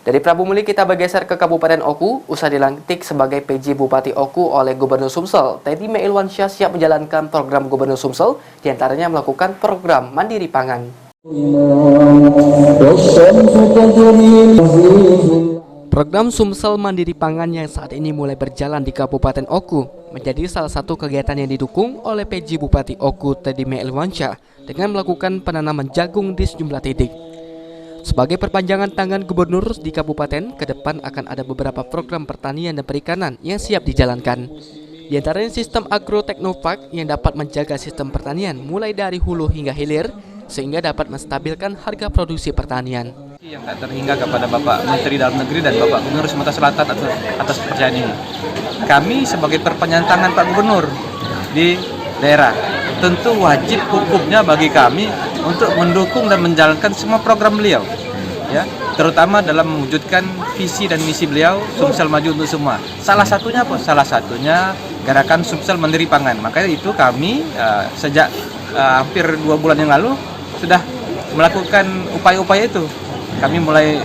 Dari Prabu Muli kita bergeser ke Kabupaten Oku. Usai dilantik sebagai PJ Bupati Oku oleh Gubernur Sumsel, Teddy M. Ilwansyah siap menjalankan program Gubernur Sumsel, diantaranya melakukan program Mandiri Pangan. Program Sumsel Mandiri Pangan yang saat ini mulai berjalan di Kabupaten Oku menjadi salah satu kegiatan yang didukung oleh PJ Bupati Oku Teddy M. Ilwansyah dengan melakukan penanaman jagung di sejumlah titik. Sebagai perpanjangan tangan gubernur di kabupaten, ke depan akan ada beberapa program pertanian dan perikanan yang siap dijalankan. Di antaranya sistem Agro-Teknopark yang dapat menjaga sistem pertanian mulai dari hulu hingga hilir, sehingga dapat menstabilkan harga produksi pertanian. Yang tak terhingga kepada Bapak Menteri Dalam Negeri dan Bapak Gubernur Sumatera Selatan atas kepercayaan ini. Kami sebagai perpanjangan tangan Pak Gubernur di daerah, tentu wajib hukumnya bagi kami untuk mendukung dan menjalankan semua program beliau, ya, terutama dalam mewujudkan visi dan misi beliau Sumsel Maju untuk Semua. Salah satunya apa? Salah satunya gerakan Sumsel Mandiri Pangan. Makanya itu kami sejak hampir 2 bulan yang lalu sudah melakukan upaya-upaya itu. Kami mulai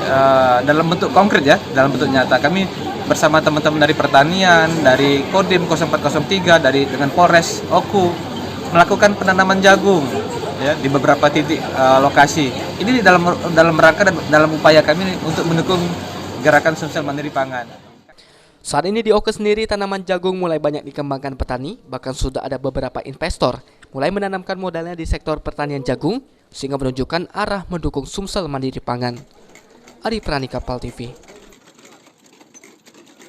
dalam bentuk konkret, ya, dalam bentuk nyata. Kami bersama teman-teman dari pertanian, dari Kodim 0403, dengan Polres Oku melakukan penanaman jagung, ya, di beberapa titik lokasi. Ini dalam rangka dan dalam upaya kami untuk mendukung gerakan Sumsel Mandiri Pangan. Saat ini di Oku sendiri tanaman jagung mulai banyak dikembangkan petani, bahkan sudah ada beberapa investor mulai menanamkan modalnya di sektor pertanian jagung, sehingga menunjukkan arah mendukung Sumsel Mandiri Pangan. Ari Pranika, PAL TV.